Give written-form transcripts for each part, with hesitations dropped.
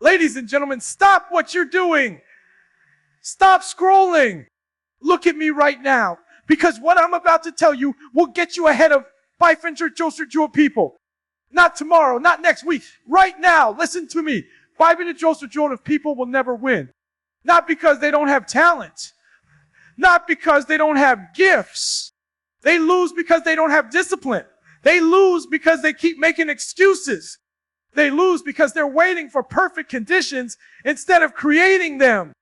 Ladies and gentlemen, stop what you're doing. Stop scrolling. Look at me right now, because what I'm about to tell you will get you ahead of 500 people. Not tomorrow, not next week. Right now, listen to me. 500 people will never win. Not because they don't have talent. Not because they don't have gifts. They lose because they don't have discipline. They lose because they keep making excuses. They lose because they're waiting for perfect conditions instead of creating them.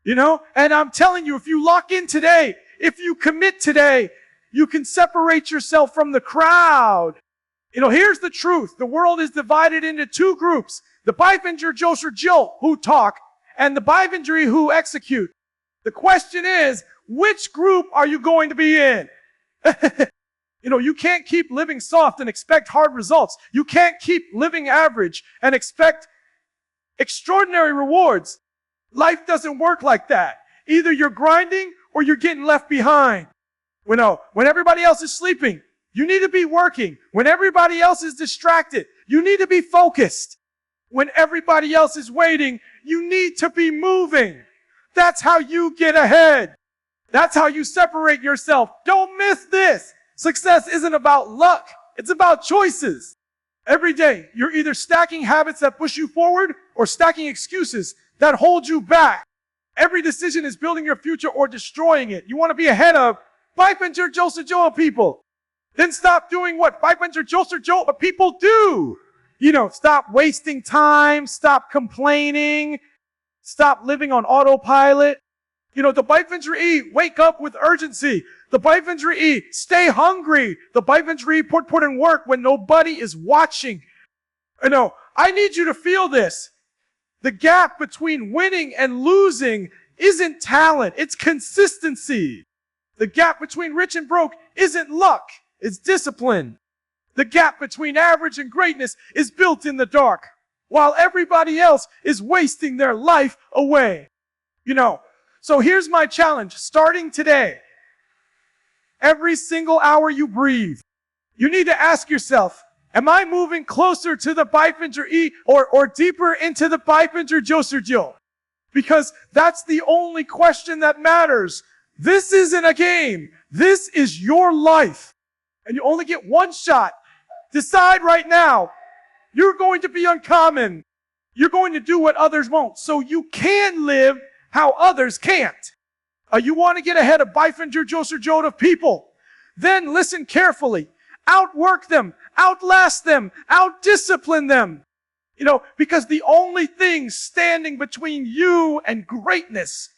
You know, and I'm telling you, if you lock in today, if you commit today, you can separate yourself from the crowd. You know, here's the truth. The world is divided into two groups. The 500 who talk and the 500 who execute. The question is, which group are you going to be in? You know, you can't keep living soft and expect hard results. You can't keep living average and expect extraordinary rewards. Life doesn't work like that. Either you're grinding or you're getting left behind. You know, when everybody else is sleeping, you need to be working. When everybody else is distracted, you need to be focused. When everybody else is waiting, you need to be moving. That's how you get ahead. That's how you separate yourself. Don't miss this. Success isn't about luck. It's about choices. Every day, you're either stacking habits that push you forward or stacking excuses that hold you back. Every decision is building your future or destroying it. You want to be ahead of 500 people. Then stop doing what 500 people do. You know, stop wasting time, stop complaining, stop living on autopilot. You know, the 500 wake up with urgency. The 500 stay hungry. The 500 put in work when nobody is watching. You know, I need you to feel this. The gap between winning and losing isn't talent, it's consistency. The gap between rich and broke isn't luck, it's discipline. The gap between average and greatness is built in the dark, while everybody else is wasting their life away. You know, so here's my challenge, starting today. Every single hour you breathe, you need to ask yourself, am I moving closer to the 500 or deeper into the 500 Because that's the only question that matters. This isn't a game. This is your life. And you only get one shot. Decide right now. You're going to be uncommon. You're going to do what others won't. So you can live how others can't. You want to get ahead of 500 people. Then listen carefully. Outwork them, outlast them, outdiscipline them. You know, because the only thing standing between you and greatness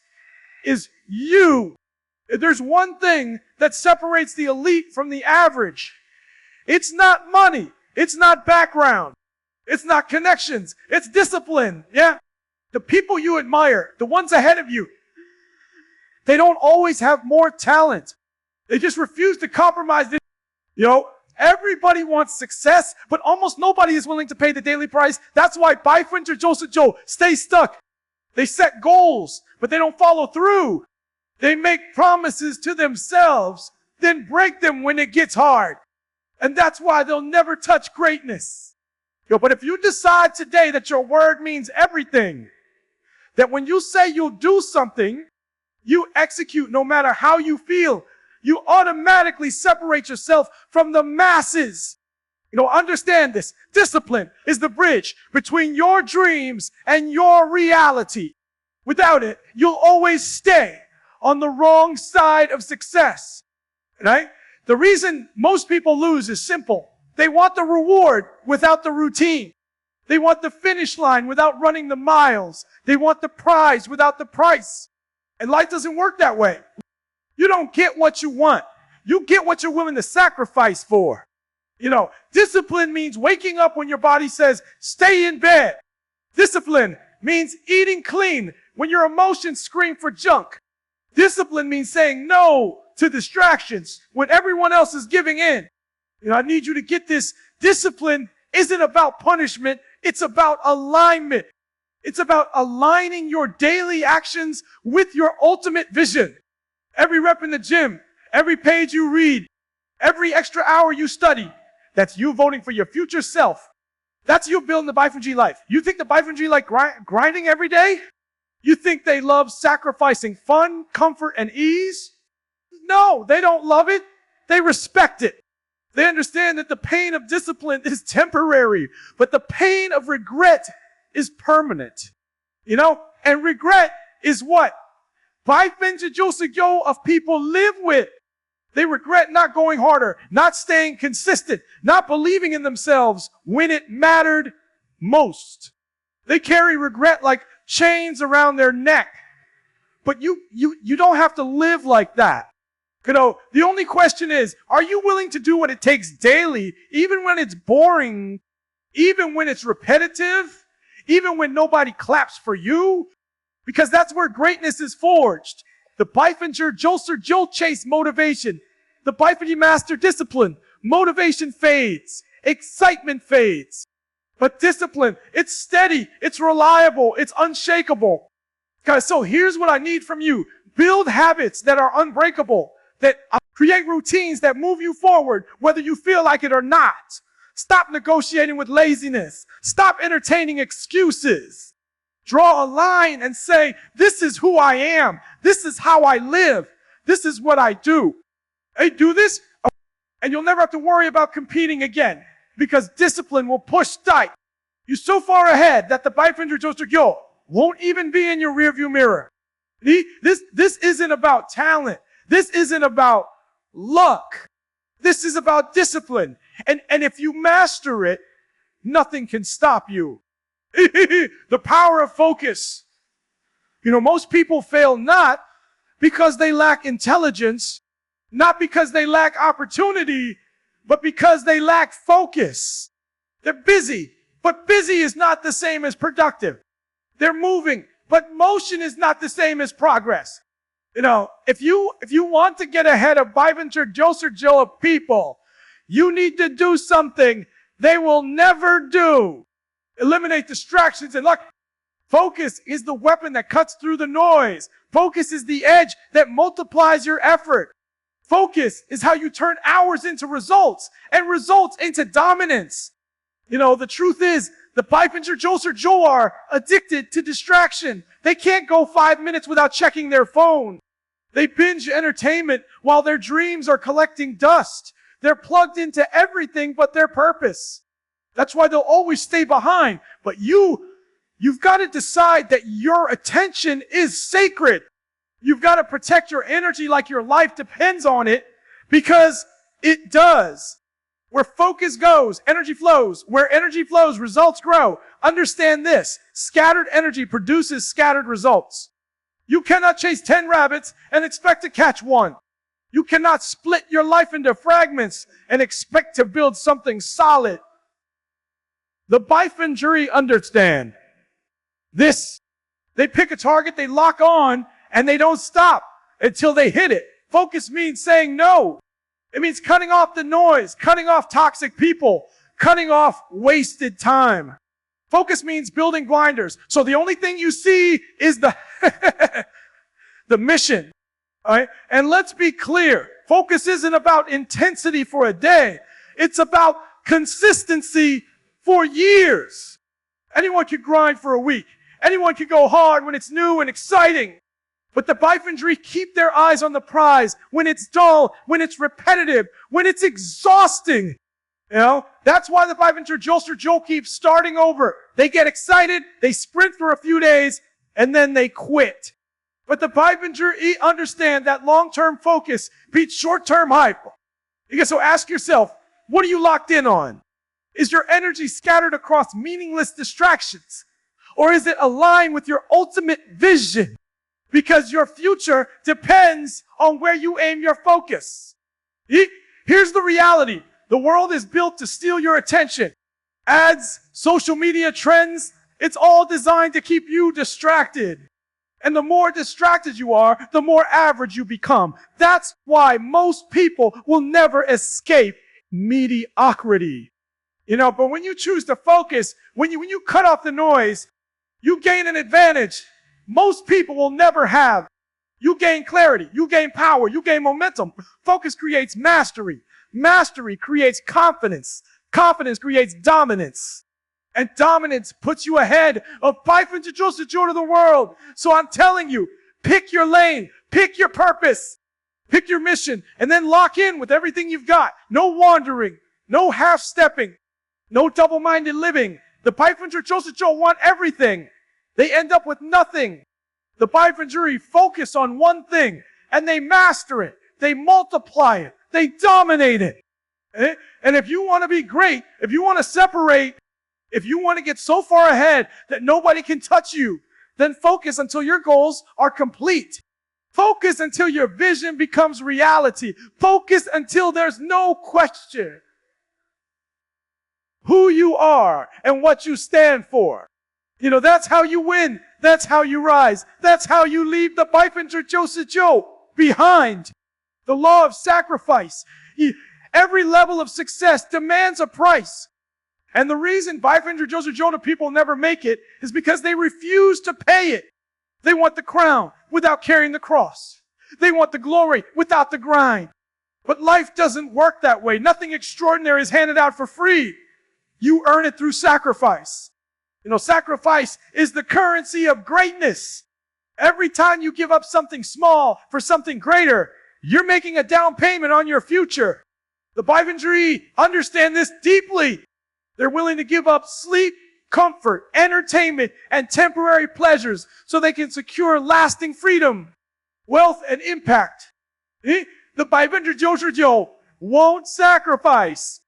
is you. There's one thing that separates the elite from the average. It's not money. It's not background. It's not connections. It's discipline. Yeah. The people you admire, the ones ahead of you, they don't always have more talent. They just refuse to compromise it. You know, everybody wants success, but almost nobody is willing to pay the daily price. That's why 500 stay stuck. They set goals, but they don't follow through. They make promises to themselves, then break them when it gets hard. And that's why they'll never touch greatness. But if you decide today that your word means everything, that when you say you'll do something, you execute no matter how you feel, you automatically separate yourself from the masses. You know, understand this. Discipline is the bridge between your dreams and your reality. Without it, you'll always stay on the wrong side of success. Right? The reason most people lose is simple. They want the reward without the routine. They want the finish line without running the miles. They want the prize without the price. And life doesn't work that way. You don't get what you want. You get what you're willing to sacrifice for. You know, discipline means waking up when your body says, stay in bed. Discipline means eating clean when your emotions scream for junk. Discipline means saying no to distractions when everyone else is giving in. You know, I need you to get this. Discipline isn't about punishment. It's about alignment. It's about aligning your daily actions with your ultimate vision. Every rep in the gym, every page you read, every extra hour you study, that's you voting for your future self. That's you building the Bifenji life. You think the Bifenji like grinding every day? You think they love sacrificing fun, comfort, and ease? No, they don't love it. They respect it. They understand that the pain of discipline is temporary, but the pain of regret is permanent. You know, and regret is what Bifenji of people live with. They regret not going harder, not staying consistent, not believing in themselves when it mattered most. They carry regret like chains around their neck. But you don't have to live like that. You know, the only question is, are you willing to do what it takes daily, even when it's boring, even when it's repetitive, even when nobody claps for you? Because that's where greatness is forged. The Bifenji Jolster Jolt Chase motivation. The Bifenji Master discipline. Motivation fades. Excitement fades. But discipline, it's steady, it's reliable, it's unshakable. Guys, so here's what I need from you. Build habits that are unbreakable. That create routines that move you forward, whether you feel like it or not. Stop negotiating with laziness. Stop entertaining excuses. Draw a line and say, this is who I am. This is how I live. This is what I do. Hey, do this, and you'll never have to worry about competing again, because discipline will push tight. You're so far ahead that the Bifenji Joster Gyo won't even be in your rearview mirror. This isn't about talent. This isn't about luck. This is about discipline. And if you master it, nothing can stop you. The power of focus. You know, most people fail not because they lack intelligence, not because they lack opportunity, but because they lack focus. They're busy, but busy is not the same as productive. They're moving, but motion is not the same as progress. You know, if you want to get ahead of Bifenji Joster Joe people, you need to do something they will never do. Eliminate distractions and luck. Focus is the weapon that cuts through the noise. Focus is the edge that multiplies your effort. Focus is how you turn hours into results and results into dominance. You know, the truth is, the Bifenji Joster Joe are addicted to distraction. They can't go 5 minutes without checking their phone. They binge entertainment while their dreams are collecting dust. They're plugged into everything but their purpose. That's why they'll always stay behind. But you've got to decide that your attention is sacred. You've got to protect your energy like your life depends on it, because it does. Where focus goes, energy flows. Where energy flows, results grow. Understand this. Scattered energy produces scattered results. You cannot chase 10 rabbits and expect to catch one. You cannot split your life into fragments and expect to build something solid. The Bifenji understand this. They pick a target, they lock on, and they don't stop until they hit it. Focus means saying no. It means cutting off the noise, cutting off toxic people, cutting off wasted time. Focus means building blinders. So the only thing you see is the mission. All right? And let's be clear. Focus isn't about intensity for a day. It's about consistency for years. Anyone can grind for a week. Anyone can go hard when it's new and exciting. But the Bifenji keep their eyes on the prize when it's dull, when it's repetitive, when it's exhausting. You know, that's why the Bifenji Joster Joe keeps starting over. They get excited, they sprint for a few days, and then they quit. But the Bifenji understand that long-term focus beats short-term hype. So ask yourself, what are you locked in on? Is your energy scattered across meaningless distractions? Or is it aligned with your ultimate vision? Because your future depends on where you aim your focus. Here's the reality. The world is built to steal your attention. Ads, social media trends, it's all designed to keep you distracted. And the more distracted you are, the more average you become. That's why most people will never escape mediocrity. You know, but when you choose to focus, when you cut off the noise, you gain an advantage most people will never have. You gain clarity, you gain power, you gain momentum. Focus creates mastery. Mastery creates confidence. Confidence creates dominance. And dominance puts you ahead of 500 joules to the world. So I'm telling you, pick your lane, pick your purpose, pick your mission, and then lock in with everything you've got. No wandering, no half-stepping, no double-minded living. The 500 joules want everything. They end up with nothing. The 500 focus on one thing, and they master it. They multiply it. They dominate it. And if you want to be great, if you want to separate, if you want to get so far ahead that nobody can touch you, then focus until your goals are complete. Focus until your vision becomes reality. Focus until there's no question who you are and what you stand for. You know, that's how you win. That's how you rise. That's how you leave the 500 joules behind. The law of sacrifice. Every level of success demands a price. And the reason 500 joules people never make it is because they refuse to pay it. They want the crown without carrying the cross. They want the glory without the grind. But life doesn't work that way. Nothing extraordinary is handed out for free. You earn it through sacrifice. You know, sacrifice is the currency of greatness. Every time you give up something small for something greater, you're making a down payment on your future. The 500 understand this deeply. They're willing to give up sleep, comfort, entertainment, and temporary pleasures so they can secure lasting freedom, wealth, and impact. The 500 joules won't sacrifice.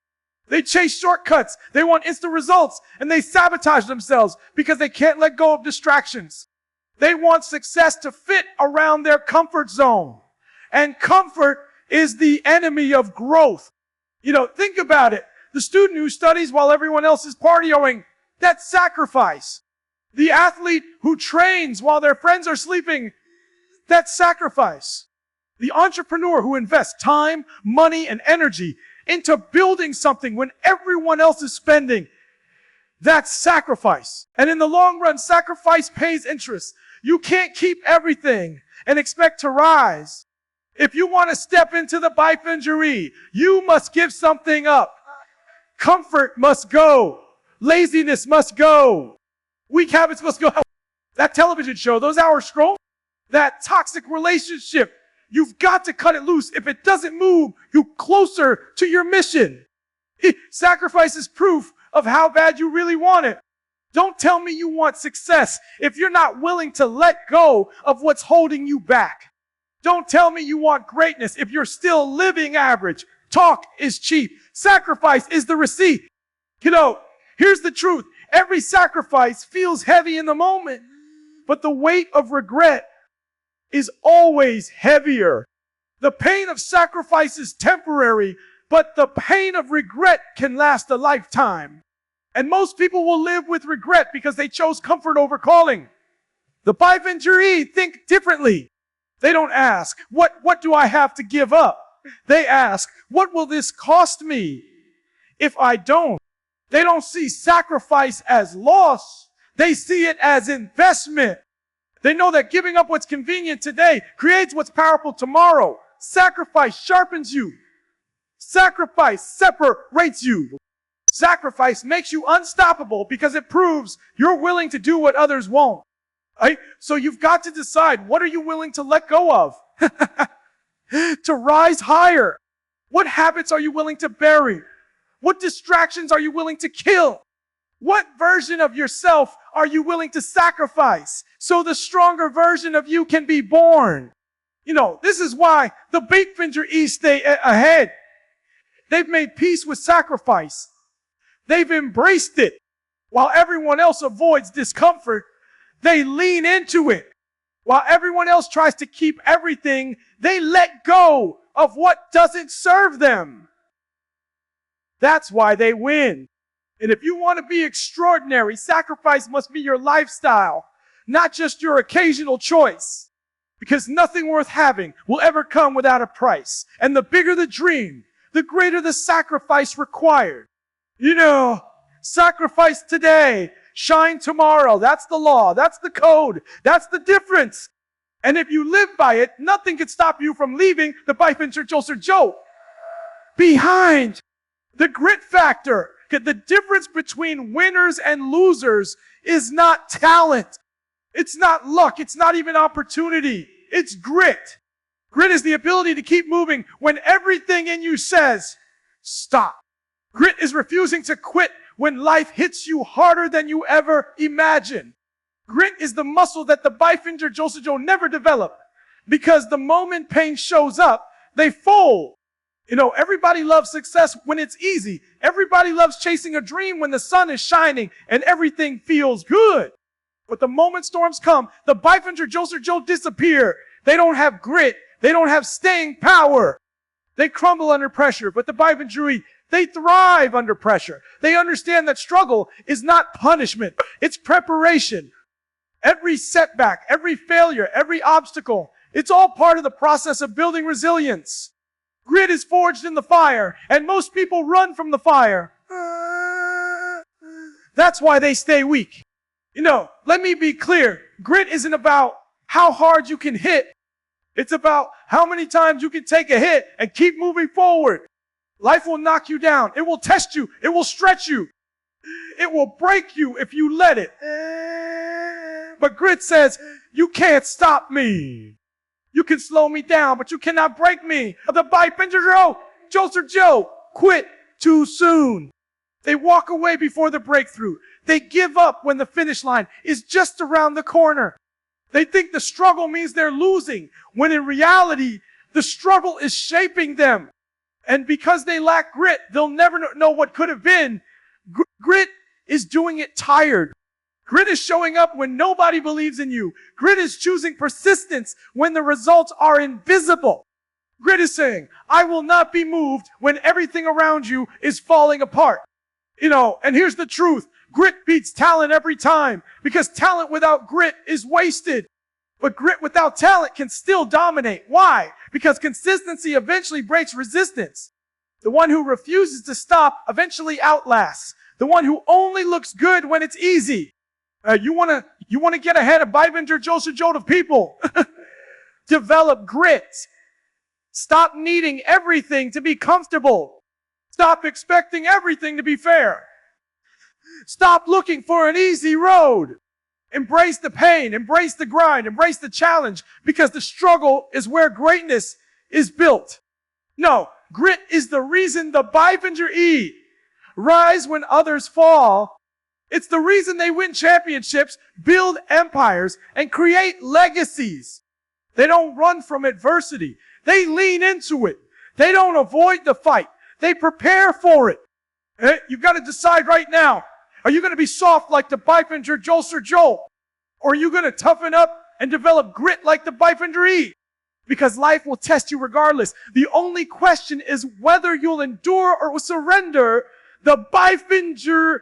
They chase shortcuts. They want instant results, and they sabotage themselves because they can't let go of distractions. They want success to fit around their comfort zone. And comfort is the enemy of growth. You know, think about it. The student who studies while everyone else is partying, that's sacrifice. The athlete who trains while their friends are sleeping, that's sacrifice. The entrepreneur who invests time, money, and energy into building something when everyone else is spending, that's sacrifice. And in the long run, sacrifice pays interest. You can't keep everything and expect to rise. If you want to step into the 500, you must give something up. Comfort must go. Laziness must go. Weak habits must go. That television show, those hours scroll, that toxic relationship, you've got to cut it loose. If it doesn't move you closer to your mission. Sacrifice is proof of how bad you really want it. Don't tell me you want success if you're not willing to let go of what's holding you back. Don't tell me you want greatness if you're still living average. Talk is cheap. Sacrifice is the receipt. You know, here's the truth. Every sacrifice feels heavy in the moment, but the weight of regret is always heavier. The pain of sacrifice is temporary, but the pain of regret can last a lifetime. And most people will live with regret because they chose comfort over calling. The 500 think differently. They don't ask, what do I have to give up? They ask, what will this cost me if I don't? They don't see sacrifice as loss. They see it as investment. They know that giving up what's convenient today creates what's powerful tomorrow. Sacrifice sharpens you. Sacrifice separates you. Sacrifice makes you unstoppable because it proves you're willing to do what others won't. Right? So you've got to decide, what are you willing to let go of? To rise higher. What habits are you willing to bury? What distractions are you willing to kill? What version of yourself are you willing to sacrifice so the stronger version of you can be born? You know, this is why the 500 stay ahead. They've made peace with sacrifice. They've embraced it. While everyone else avoids discomfort, they lean into it. While everyone else tries to keep everything, they let go of what doesn't serve them. That's why they win. And if you want to be extraordinary, sacrifice must be your lifestyle, not just your occasional choice. Because nothing worth having will ever come without a price. And the bigger the dream, the greater the sacrifice required. You know, sacrifice today, shine tomorrow. That's the law. That's the code. That's the difference. And if you live by it, nothing can stop you from leaving the 500 joules behind. The grit factor The difference between winners and losers is not talent. It's not luck. It's not even opportunity. It's grit. Grit is the ability to keep moving when everything in you says, stop. Grit is refusing to quit when life hits you harder than you ever imagined. Grit is the muscle that the Bifinger Josejo never developed, because the moment pain shows up, they fold. Everybody loves success when it's easy. Everybody loves chasing a dream when the sun is shining and everything feels good. But the moment storms come, the Bifinger Josejo disappear. They don't have grit. They don't have staying power. They crumble under pressure. But the Bifinger, they thrive under pressure. They understand that struggle is not punishment. It's preparation. Every setback, every failure, every obstacle, it's all part of the process of building resilience. Grit is forged in the fire, and most people run from the fire. That's why they stay weak. Let me be clear. Grit isn't about how hard you can hit. It's about how many times you can take a hit and keep moving forward. Life will knock you down. It will test you. It will stretch you. It will break you if you let it. But grit says, you can't stop me. You can slow me down, but you cannot break me. The Bifinger Josejo quit too soon. They walk away before the breakthrough. They give up when the finish line is just around the corner. They think the struggle means they're losing, when in reality, the struggle is shaping them. And because they lack grit, they'll never know what could have been. Grit is doing it tired. Grit is showing up when nobody believes in you. Grit is choosing persistence when the results are invisible. Grit is saying, I will not be moved when everything around you is falling apart. And here's the truth. Grit beats talent every time, because talent without grit is wasted. But grit without talent can still dominate. Why? Because consistency eventually breaks resistance. The one who refuses to stop eventually outlasts. The one who only looks good when it's easy. You want to get ahead of Bifinger Josejo to people. Develop grit. Stop needing everything to be comfortable. Stop expecting everything to be fair. Stop looking for an easy road. Embrace the pain, embrace the grind, embrace the challenge, because the struggle is where greatness is built. No, grit is the reason the Bifinger rise when others fall. It's the reason they win championships, build empires, and create legacies. They don't run from adversity. They lean into it. They don't avoid the fight. They prepare for it. You've got to decide right now. Are you going to be soft like the Bifinger Josejo? Or are you going to toughen up and develop grit like the Bifinger? Because life will test you regardless. The only question is whether you'll endure or surrender. The Bifinger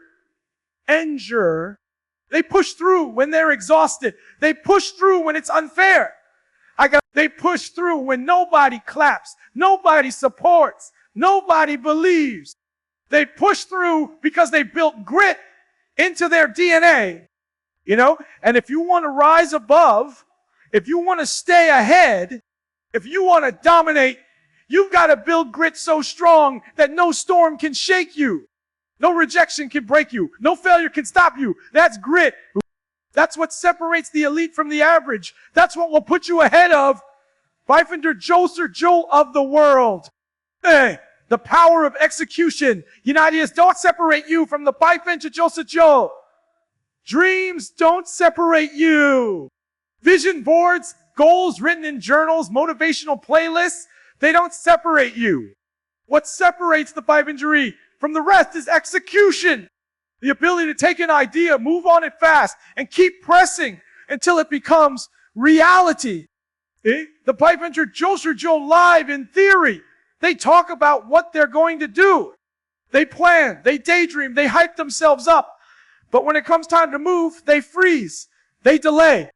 they push through when they're exhausted. They push through when it's unfair. They push through when nobody claps, nobody supports, nobody believes. They push through because they built grit into their DNA. And if you want to rise above, if you want to stay ahead, if you want to dominate, you've got to build grit so strong that no storm can shake you. No rejection can break you. No failure can stop you. That's grit. That's what separates the elite from the average. That's what will put you ahead of Bifinger Josejo of the world. Hey, the power of execution. United don't separate you from the Bifinger Josejo. Dreams don't separate you. Vision boards, goals written in journals, motivational playlists, they don't separate you. What separates the Bifinger from the rest is execution. The ability to take an idea, move on it fast, and keep pressing until it becomes reality. The Bifinger Josejo live in theory. They talk about what they're going to do. They plan, they daydream, they hype themselves up. But when it comes time to move, they freeze. They delay.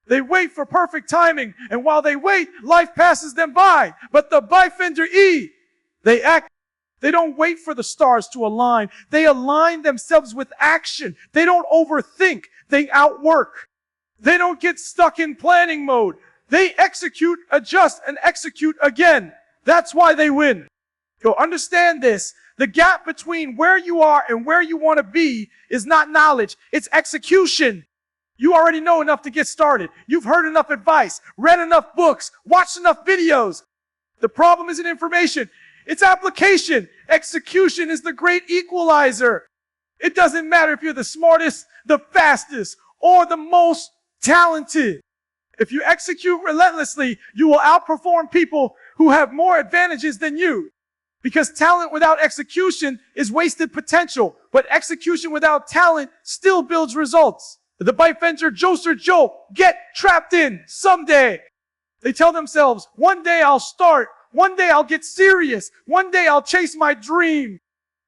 They wait for perfect timing. And while they wait, life passes them by. But the Bifinger they act. They don't wait for the stars to align. They align themselves with action. They don't overthink. They outwork. They don't get stuck in planning mode. They execute, adjust, and execute again. That's why they win. You'll understand this. The gap between where you are and where you want to be is not knowledge, it's execution. You already know enough to get started. You've heard enough advice, read enough books, watched enough videos. The problem isn't information, it's application. Execution is the great equalizer. It doesn't matter if you're the smartest, the fastest, or the most talented. If you execute relentlessly, you will outperform people who have more advantages than you. Because talent without execution is wasted potential, but execution without talent still builds results. The bike fencer Joe get trapped in someday. They tell themselves, one day I'll start, one day I'll get serious, one day I'll chase my dream.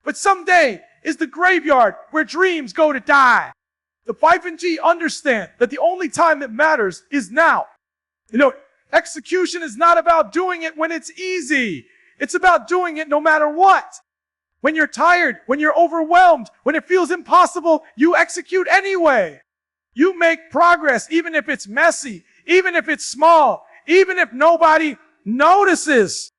But someday is the graveyard where dreams go to die. The 5 and G understand that the only time that matters is now. Execution is not about doing it when it's easy. It's about doing it no matter what. When you're tired, when you're overwhelmed, when it feels impossible, you execute anyway. You make progress even if it's messy, even if it's small, even if nobody notices.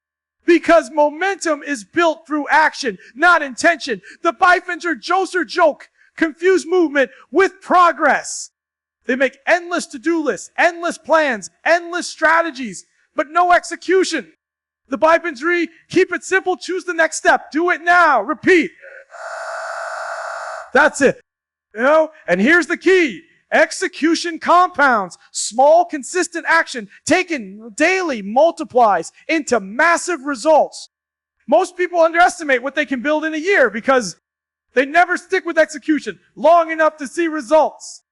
Because momentum is built through action, not intention. The Bifencer joke confuse movement with progress. They make endless to-do lists, endless plans, endless strategies, but no execution. The Bifencer keep it simple, choose the next step, do it now, repeat. That's it. And here's the key. Execution compounds. Small, consistent action taken daily multiplies into massive results. Most people underestimate what they can build in a year because they never stick with execution long enough to see results.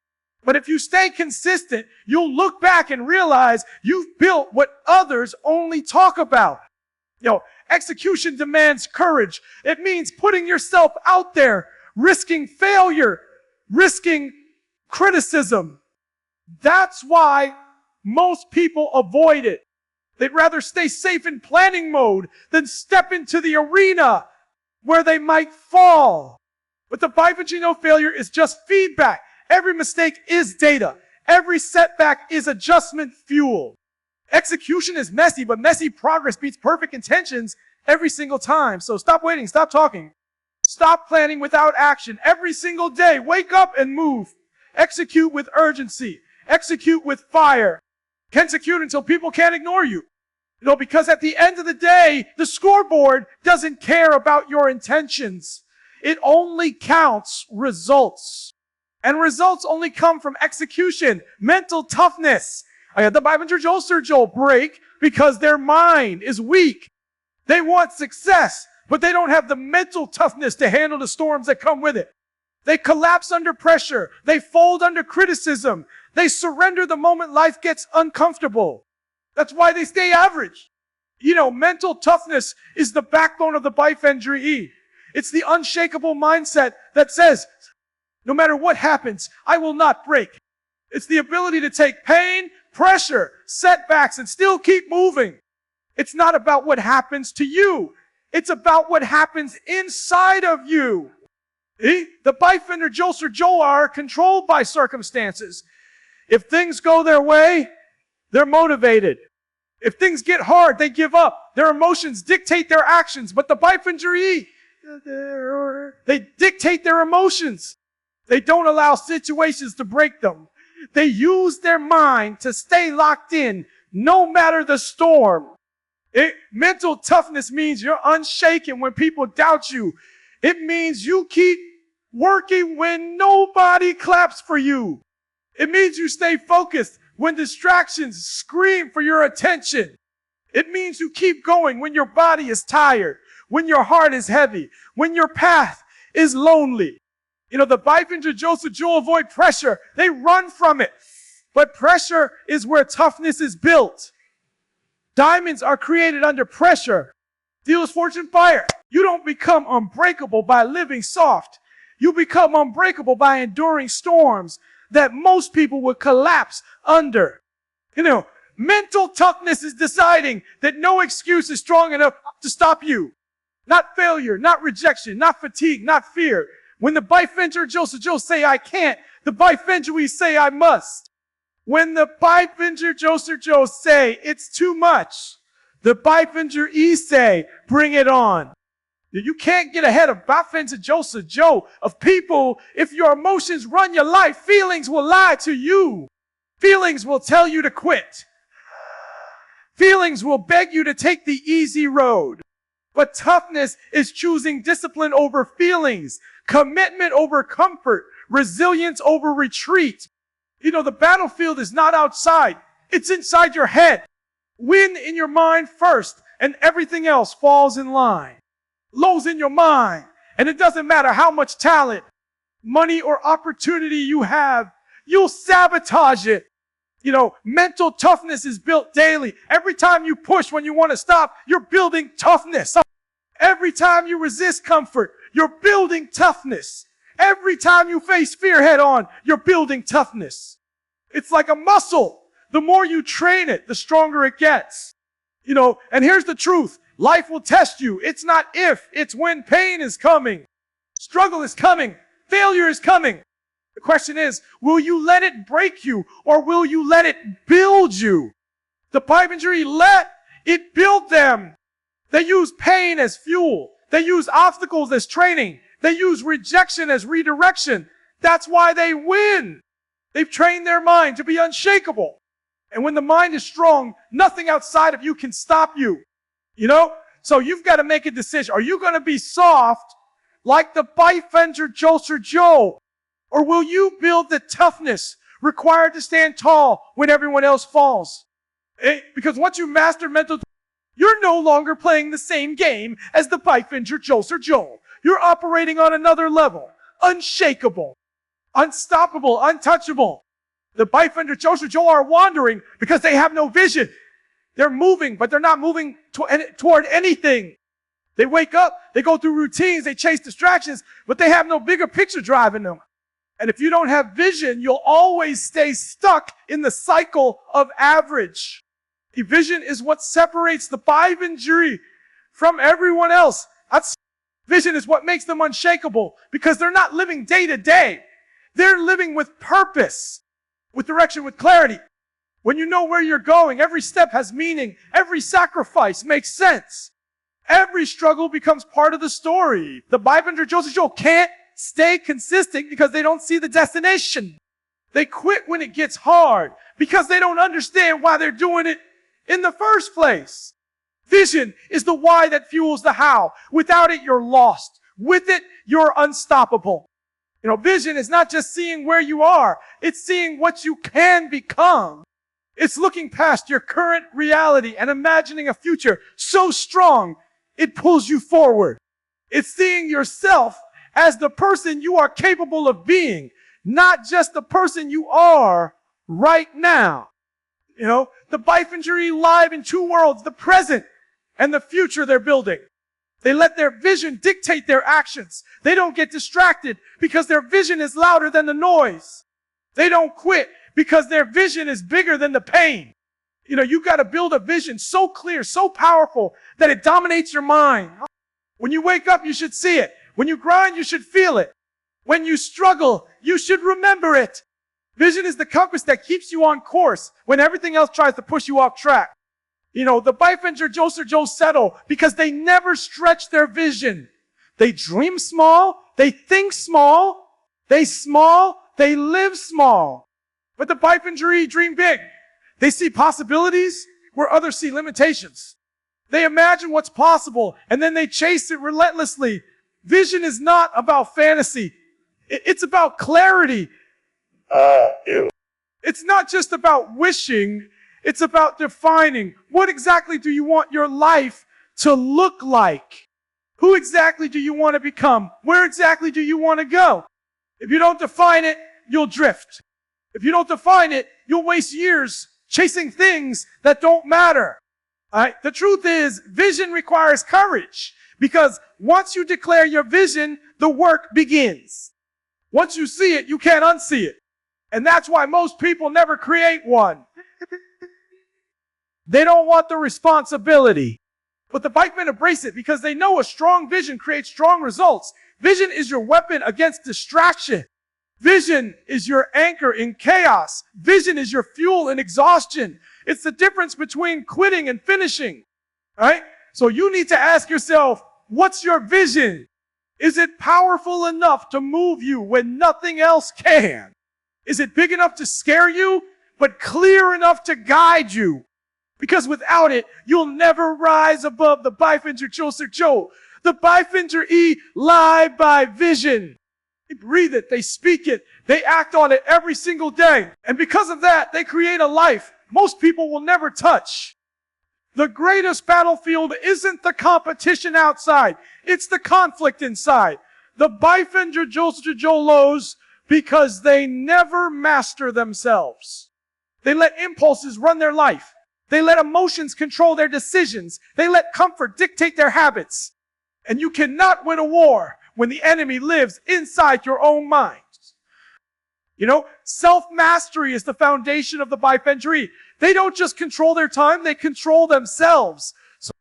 But if you stay consistent, you'll look back and realize you've built what others only talk about. Execution demands courage. It means putting yourself out there, risking failure, risking criticism. That's why most people avoid it. They'd rather stay safe in planning mode than step into the arena where they might fall. But the 5 and failure is just feedback. Every mistake is data. Every setback is adjustment fuel. Execution is messy, but messy progress beats perfect intentions every single time. So stop waiting, stop talking. Stop planning without action. Every single day, wake up and move. Execute with urgency. Execute with fire. Execute until people can't ignore you. Because at the end of the day, the scoreboard doesn't care about your intentions. It only counts results. And results only come from execution, mental toughness. I had the Bifencer Joe break because their mind is weak. They want success, but they don't have the mental toughness to handle the storms that come with it. They collapse under pressure. They fold under criticism. They surrender the moment life gets uncomfortable. That's why they stay average. Mental toughness is the backbone of the Bifencer. It's the unshakable mindset that says, no matter what happens, I will not break. It's the ability to take pain, pressure, setbacks, and still keep moving. It's not about what happens to you. It's about what happens inside of you. The Bifencer Joe are controlled by circumstances. If things go their way, they're motivated. If things get hard, they give up. Their emotions dictate their actions, but the Bifencer, they dictate their emotions. They don't allow situations to break them. They use their mind to stay locked in, no matter the storm. Mental toughness means you're unshaken when people doubt you. It means you keep working when nobody claps for you. It means you stay focused when distractions scream for your attention. It means you keep going when your body is tired, when your heart is heavy, when your path is lonely. The Bifencer Joe avoid pressure. They run from it. But pressure is where toughness is built. Diamonds are created under pressure. Steel is fortune fire. You don't become unbreakable by living soft. You become unbreakable by enduring storms that most people would collapse under. Mental toughness is deciding that no excuse is strong enough to stop you. Not failure, not rejection, not fatigue, not fear. When the Bifencer Joe say I can't, the Bifencer say I must. When the Bifencer Joe say it's too much, the Bifencer say bring it on. You can't get ahead of Baffin's Joseph Joe, of people. If your emotions run your life, feelings will lie to you. Feelings will tell you to quit. Feelings will beg you to take the easy road. But toughness is choosing discipline over feelings, commitment over comfort, resilience over retreat. The battlefield is not outside. It's inside your head. Win in your mind first, and everything else falls in line. Lows in your mind, and it doesn't matter how much talent, money, or opportunity you have, you'll sabotage it. Mental toughness is built daily. Every time you push when you want to stop, you're building toughness. Every time you resist comfort, you're building toughness. Every time you face fear head on, you're building toughness. It's like a muscle. The more you train it, the stronger it gets. And here's the truth. Life will test you. It's not if, it's when pain is coming. Struggle is coming. Failure is coming. The question is, will you let it break you, or will you let it build you? The Biffingery let it build them. They use pain as fuel. They use obstacles as training. They use rejection as redirection. That's why they win. They've trained their mind to be unshakable. And when the mind is strong, nothing outside of you can stop you. So you've got to make a decision. Are you going to be soft like the Biffinger Jolster Joe? Or will you build the toughness required to stand tall when everyone else falls? Because once you master mental, you're no longer playing the same game as the Biffinger Jolster Joe. You're operating on another level. Unshakable, unstoppable, untouchable. The Biffinger Jolster Joe are wandering because they have no vision. They're moving, but they're not moving toward anything. They wake up, they go through routines, they chase distractions, but they have no bigger picture driving them. And if you don't have vision, you'll always stay stuck in the cycle of average. Vision is what separates the Biffingery from everyone else. Vision is what makes them unshakable, because they're not living day to day. They're living with purpose, with direction, with clarity. When you know where you're going, every step has meaning. Every sacrifice makes sense. Every struggle becomes part of the story. The Biffinger Jolster Joe can't stay consistent because they don't see the destination. They quit when it gets hard because they don't understand why they're doing it in the first place. Vision is the why that fuels the how. Without it, you're lost. With it, you're unstoppable. Vision is not just seeing where you are. It's seeing what you can become. It's looking past your current reality and imagining a future so strong it pulls you forward. It's seeing yourself as the person you are capable of being, not just the person you are right now. The Biffingery live in two worlds, the present and the future they're building. They let their vision dictate their actions. They don't get distracted because their vision is louder than the noise. They don't quit because their vision is bigger than the pain. You got to build a vision so clear, so powerful that it dominates your mind. When you wake up, you should see it. When you grind, you should feel it. When you struggle, you should remember it. Vision is the compass that keeps you on course when everything else tries to push you off track. The Biffinger Jolster Joe settle because they never stretch their vision. They dream small, they think small, they live small. But the Biffingery dream big. They see possibilities where others see limitations. They imagine what's possible, and then they chase it relentlessly. Vision is not about fantasy. It's about clarity. It's not just about wishing. It's about defining. What exactly do you want your life to look like? Who exactly do you want to become? Where exactly do you want to go? If you don't define it, you'll drift. If you don't define it, you'll waste years chasing things that don't matter. All right? The truth is, vision requires courage, because once you declare your vision, the work begins. Once you see it, you can't unsee it. And that's why most people never create one. They don't want the responsibility. But the Biffinger embrace it because they know a strong vision creates strong results. Vision is your weapon against distraction. Vision is your anchor in chaos. Vision is your fuel in exhaustion. It's the difference between quitting and finishing. All right? So you need to ask yourself, What's your vision? Is it powerful enough to move you when nothing else can? Is it big enough to scare you, but clear enough to guide you? Because without it, you'll never rise above the Bifinger Joseph Joe. The Bifinger E live by vision. They breathe it, they speak it, they act on it every single day. And because of that, they create a life most people will never touch. The greatest battlefield isn't the competition outside, it's the conflict inside. The Bifinger Joseph Joe Lows because they never master themselves. They let impulses run their life. They let emotions control their decisions. They let comfort dictate their habits. And you cannot win a war when the enemy lives inside your own mind. You know, self-mastery is the foundation of the Bifinger. They don't just control their time, they control themselves. So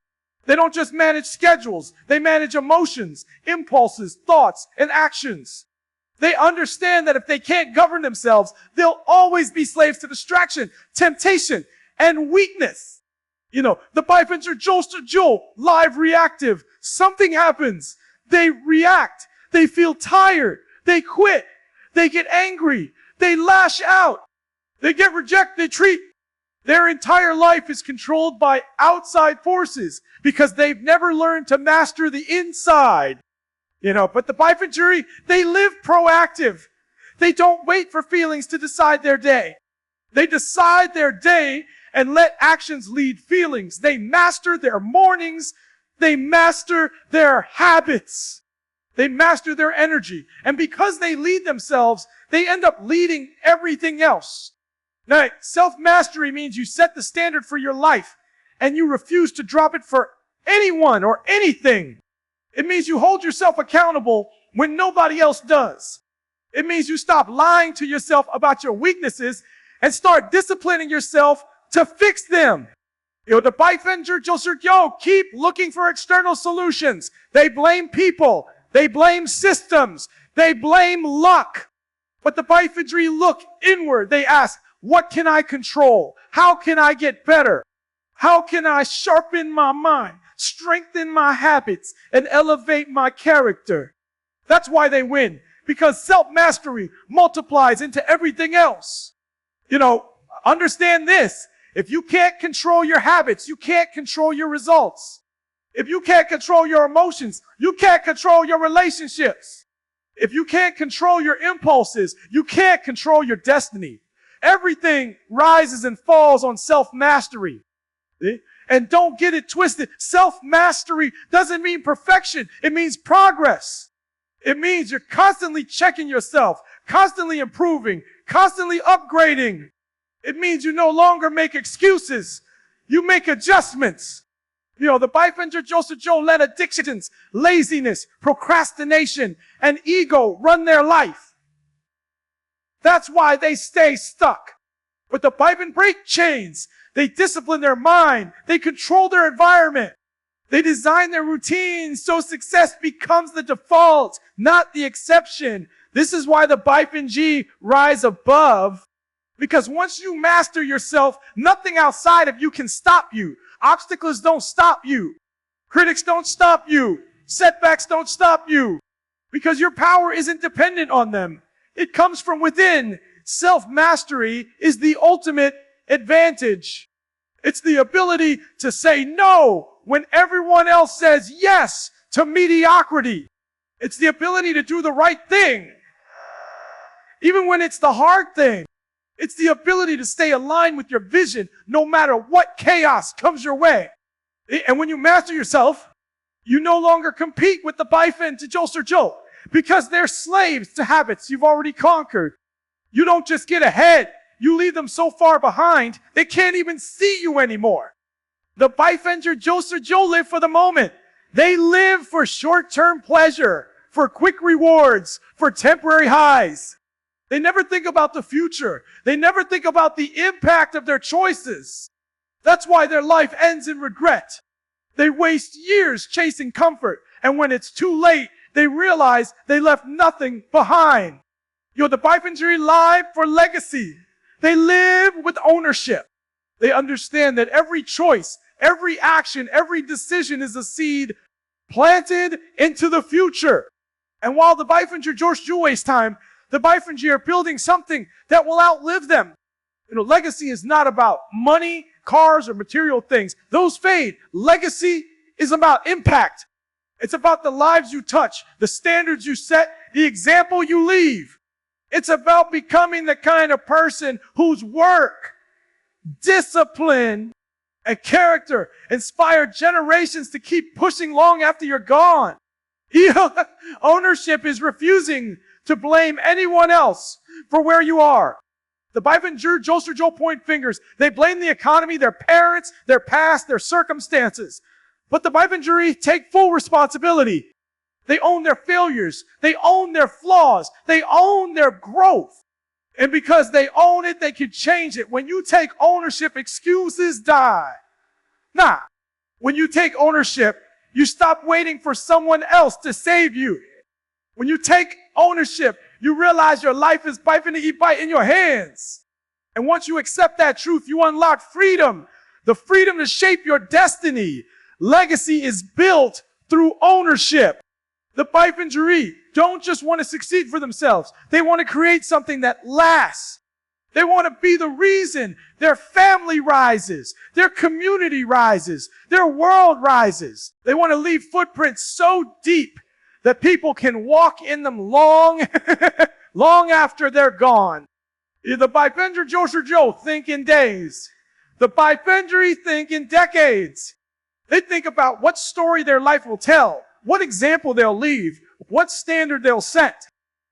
they don't just manage schedules, they manage emotions, impulses, thoughts, and actions. They understand that if they can't govern themselves, they'll always be slaves to distraction, temptation, and weakness. You know, the Bifinger Joseph Joe, live reactive. Something happens. They react. They feel tired. They quit. They get angry. They lash out. They get rejected. They treat. Their entire life is controlled by outside forces because they've never learned to master the inside. You know, but the Bifinger, they live proactive. They don't wait for feelings to decide their day. They decide their day and let actions lead feelings. They master their mornings. They master their habits. They master their energy. And because they lead themselves, they end up leading everything else. Now, self-mastery means you set the standard for your life and you refuse to drop it for anyone or anything. It means you hold yourself accountable when nobody else does. It means you stop lying to yourself about your weaknesses and start disciplining yourself to fix them. You know, the Bifinger Joseph Joe keep looking for external solutions. They blame people. They blame systems. They blame luck. But the Bifinger look inward. They ask, what can I control? How can I get better? How can I sharpen my mind, strengthen my habits, and elevate my character? That's why they win. Because self-mastery multiplies into everything else. You know, understand this. If you can't control your habits, you can't control your results. If you can't control your emotions, you can't control your relationships. If you can't control your impulses, you can't control your destiny. Everything rises and falls on self-mastery. And don't get it twisted. Self-mastery doesn't mean perfection. It means progress. It means you're constantly checking yourself, constantly improving, constantly upgrading. It means you no longer make excuses. You make adjustments. You know, the Bifinger Joseph Joe let addictions, laziness, procrastination, and ego run their life. That's why they stay stuck. But the Bifinger break chains. They discipline their mind. They control their environment. They design their routines so success becomes the default, not the exception. This is why the Bifinger rise above. Because once you master yourself, nothing outside of you can stop you. Obstacles don't stop you. Critics don't stop you. Setbacks don't stop you. Because your power isn't dependent on them. It comes from within. Self-mastery is the ultimate advantage. It's the ability to say no when everyone else says yes to mediocrity. It's the ability to do the right thing, even when it's the hard thing. It's the ability to stay aligned with your vision no matter what chaos comes your way. And when you master yourself, you no longer compete with the Bifinger Joseph Joe because they're slaves to habits you've already conquered. You don't just get ahead. You leave them so far behind, they can't even see you anymore. The Bifinger Joseph Joe live for the moment. They live for short-term pleasure, for quick rewards, for temporary highs. They never think about the future. They never think about the impact of their choices. That's why their life ends in regret. They waste years chasing comfort, and when it's too late, they realize they left nothing behind. You're the Bifinger live for legacy. They live with ownership. They understand that every choice, every action, every decision is a seed planted into the future. And while the Bifinger George Jewel's time, the Bifinger are building something that will outlive them. Legacy is not about money, cars, or material things. Those fade. Legacy is about impact. It's about the lives you touch, the standards you set, the example you leave. It's about becoming the kind of person whose work, discipline, and character inspire generations to keep pushing long after you're gone. Ownership is refusing to blame anyone else for where you are. The Bifinger Joe point fingers. They blame the economy, their parents, their past, their circumstances. But the Bifinger take full responsibility. They own their failures. They own their flaws. They own their growth. And because they own it, they can change it. When you take ownership, excuses die. Nah. When you take ownership, you stop waiting for someone else to save you. When you take ownership, you realize your life is bite in your hands. And once you accept that truth, you unlock freedom. The freedom to shape your destiny. Legacy is built through ownership. The Bifinger don't just want to succeed for themselves. They want to create something that lasts. They want to be the reason their family rises, their community rises, their world rises. They want to leave footprints so deep that people can walk in them long after they're gone. The Bifinger Joe think in days. The Bifinger think in decades. They think about what story their life will tell, what example they'll leave, what standard they'll set.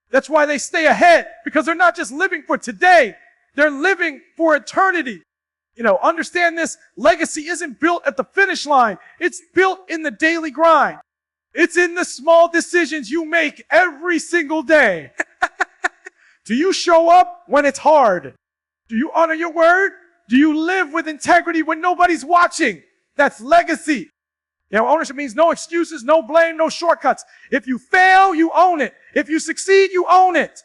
That's why they stay ahead, because they're not just living for today, they're living for eternity. Understand this, legacy isn't built at the finish line. It's built in the daily grind. It's in the small decisions you make every single day. Do you show up when it's hard? Do you honor your word? Do you live with integrity when nobody's watching? That's legacy. Ownership means no excuses, no blame, no shortcuts. If you fail, you own it. If you succeed, you own it.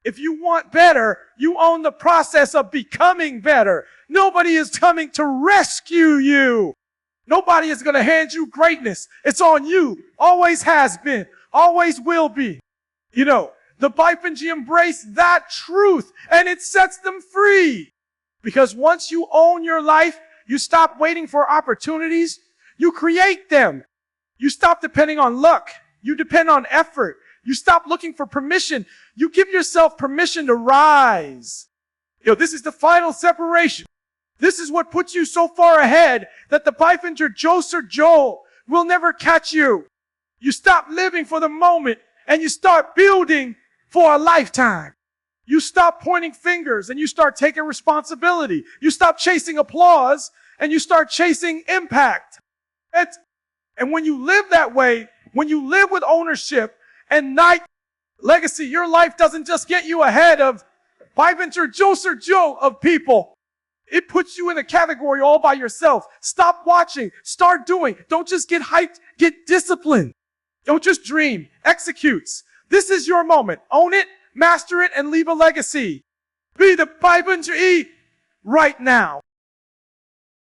If you want better, you own the process of becoming better. Nobody is coming to rescue you. Nobody is going to hand you greatness. It's on you. Always has been. Always will be. The Bifinger embrace that truth, and it sets them free. Because once you own your life, you stop waiting for opportunities. You create them. You stop depending on luck. You depend on effort. You stop looking for permission. You give yourself permission to rise. This is the final separation. This is what puts you so far ahead that the Bifinger Joe will never catch you. You stop living for the moment and you start building for a lifetime. You stop pointing fingers and you start taking responsibility. You stop chasing applause and you start chasing impact. And when you live that way, when you live with ownership and not legacy, your life doesn't just get you ahead of Bifinger Joe of people. It puts you in a category all by yourself. Stop watching. Start doing. Don't just get hyped. Get disciplined. Don't just dream. Executes. This is your moment. Own it, master it, and leave a legacy. Be the Bifinger right now.